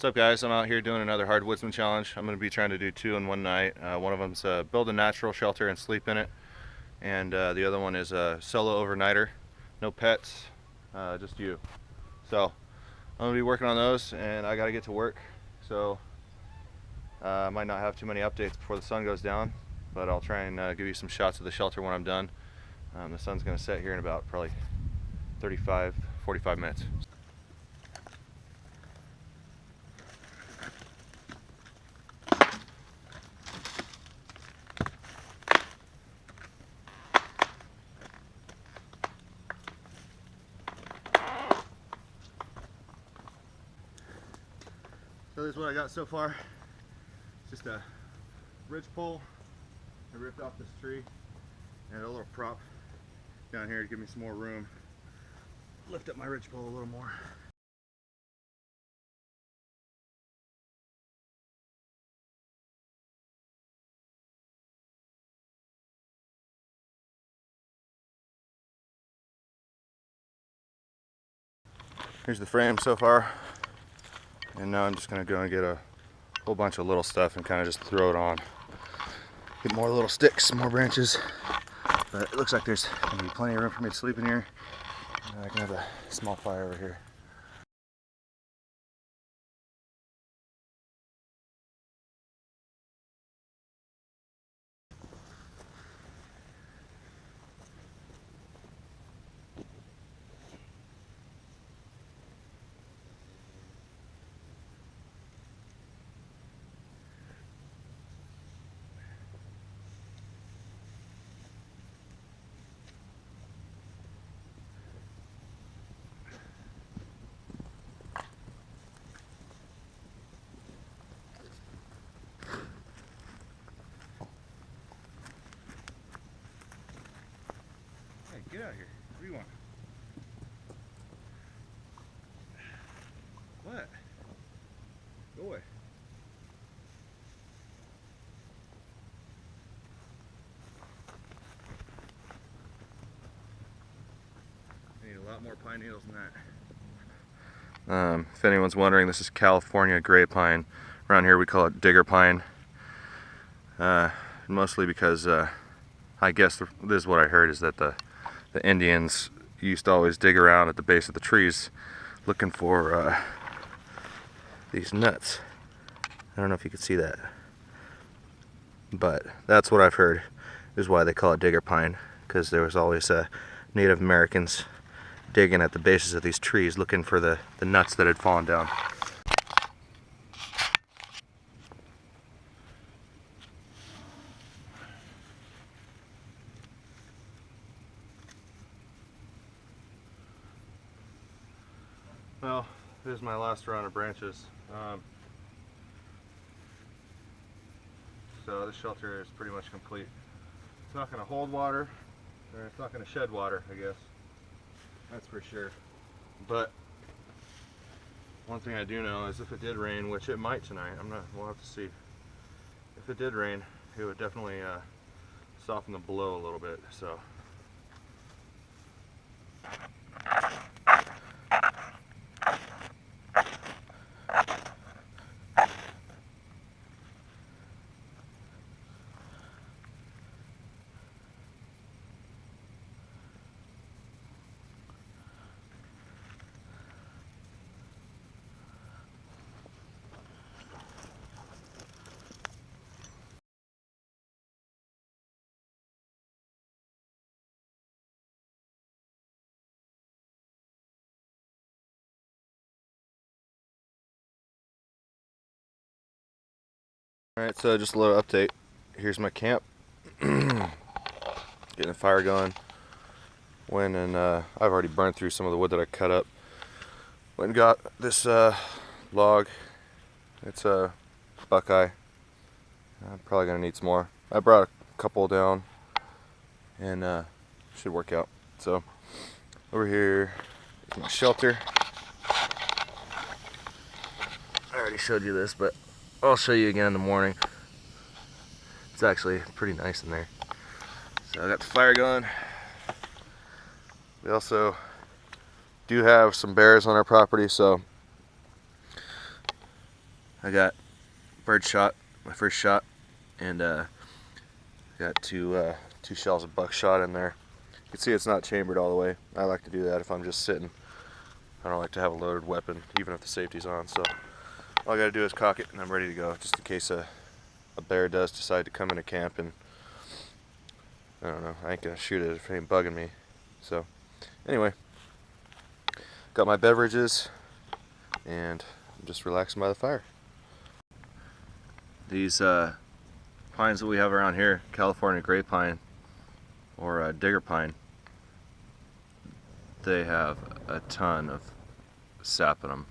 What's up, guys? I'm out here doing another Hardwoodsman challenge. I'm going to be trying to do two in one night. One of them's build a natural shelter and sleep in it, and the other one is a solo overnighter, no pets, just you. So I'm going to be working on those, and I got to get to work. So I might not have too many updates before the sun goes down, but I'll try and give you some shots of the shelter when I'm done. The sun's going to set here in about probably 45 minutes. So this is what I got so far. It's just a ridge pole I ripped off this tree and a little prop down here to give me some more room. Lift up my ridge pole a little more. Here's the frame so far, and now I'm just going to go and get a whole bunch of little stuff and kind of just throw it on. Get more little sticks, more branches, but it looks like there's going to be plenty of room for me to sleep in here. I can have a small fire over here. Hey, get out of here. What do you want? What? Go away. I need a lot more pine needles than that. If anyone's wondering, this is California gray pine. Around here we call it digger pine. Mostly because I guess this is what I heard, is that the Indians used to always dig around at the base of the trees looking for these nuts. I don't know if you can see that, but that's what I've heard is why they call it digger pine, because there was always Native Americans digging at the bases of these trees looking for the nuts that had fallen down. Well, this is my last round of branches. So this shelter is pretty much complete. It's not going to hold water, or it's not going to shed water, I guess. That's for sure. But one thing I do know is if it did rain, which it might tonight, we'll have to see. If it did rain, it would definitely soften the blow a little bit. So. Alright, so just a little update. Here's my camp. Getting a fire going. Went and I've already burned through some of the wood that I cut up. Went and got this log. It's a buckeye. I'm probably gonna need some more. I brought a couple down and should work out. So over here is my shelter. I already showed you this, but I'll show you again in the morning. It's actually pretty nice in there. So I got the fire going. We also do have some bears on our property, so I got bird shot, my first shot, and got two shells of buckshot in there. You can see it's not chambered all the way. I like to do that if I'm just sitting. I don't like to have a loaded weapon, even if the safety's on. So all I gotta do is cock it and I'm ready to go, just in case a bear does decide to come into camp. And I don't know, I ain't gonna shoot it if it ain't bugging me. So anyway, got my beverages and I'm just relaxing by the fire. These pines that we have around here, California gray pine or digger pine, they have a ton of sap in them.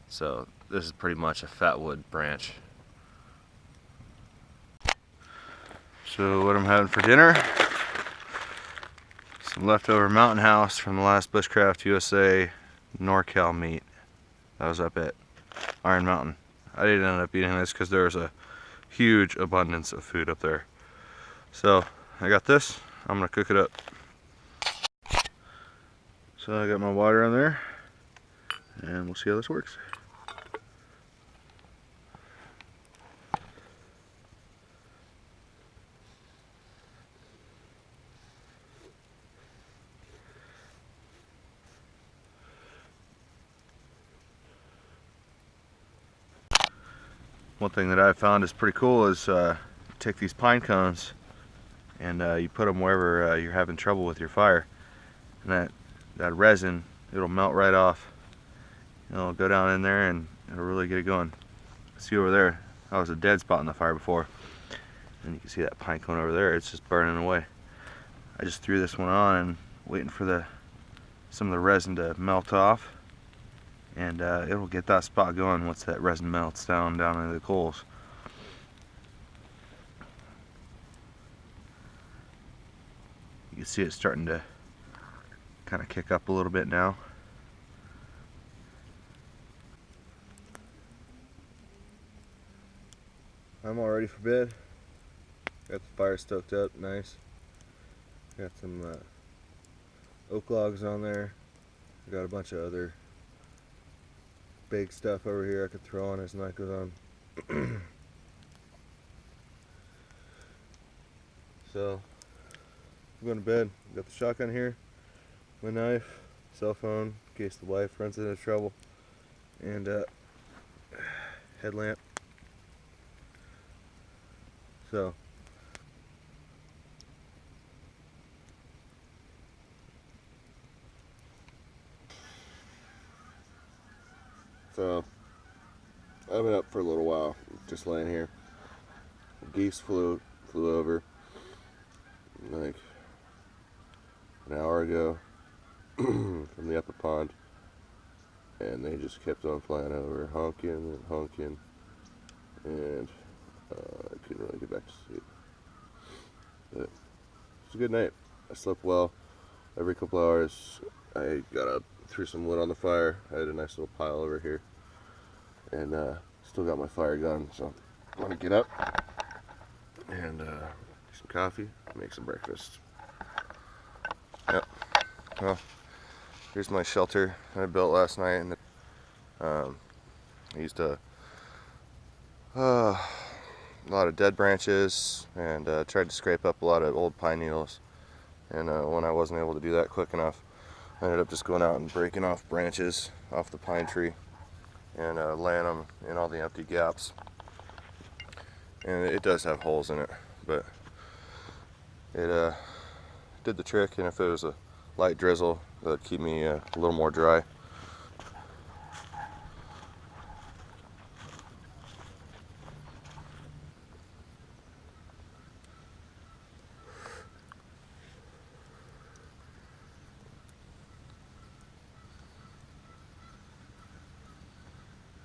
So this is pretty much a fat wood branch. So what I'm having for dinner, some leftover Mountain House from the last Bushcraft USA NorCal meet. That was up at Iron Mountain. I didn't end up eating this because there was a huge abundance of food up there. So I got this, I'm gonna cook it up. So I got my water on there and we'll see how this works. One thing that I've found is pretty cool is take these pine cones and you put them wherever you're having trouble with your fire, and that resin, it'll melt right off. It'll go down in there and it'll really get it going. See over there, that was a dead spot in the fire before, and you can see that pine cone over there, it's just burning away. I just threw this one on and waiting for some of the resin to melt off, and it'll get that spot going once that resin melts down into the coals. You can see it starting to kind of kick up a little bit now. I'm all ready for bed. Got the fire stoked up, nice. Got some oak logs on there. I got a bunch of other big stuff over here I could throw on as the night goes on. So I'm going to bed. Got the shotgun here, my knife, cell phone in case the wife runs into trouble, and headlamp. So I've been up for a little while, just laying here. Geese flew over like an hour ago from the upper pond, and they just kept on flying over, honking and honking, and I couldn't really get back to sleep. But it was a good night. I slept well. Every couple hours I got up, threw some wood on the fire. I had a nice little pile over here, and still got my fire going, so I'm gonna get up and get some coffee, make some breakfast. Yep. Well, here's my shelter I built last night, and I used a lot of dead branches and tried to scrape up a lot of old pine needles. And when I wasn't able to do that quick enough, I ended up just going out and breaking off branches off the pine tree and laying them in all the empty gaps. And it does have holes in it, but it did the trick, and if it was a light drizzle, that would keep me a little more dry.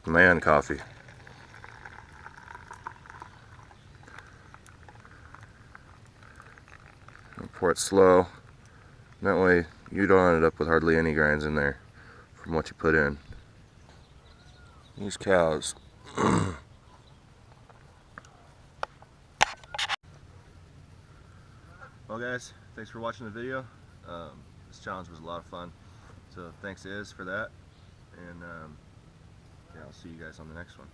Man, coffee. Pour it slow. That way you don't end up with hardly any grinds in there from what you put in. These cows. Well guys, thanks for watching the video. This challenge was a lot of fun, so thanks Iz for that, and yeah, I'll see you guys on the next one.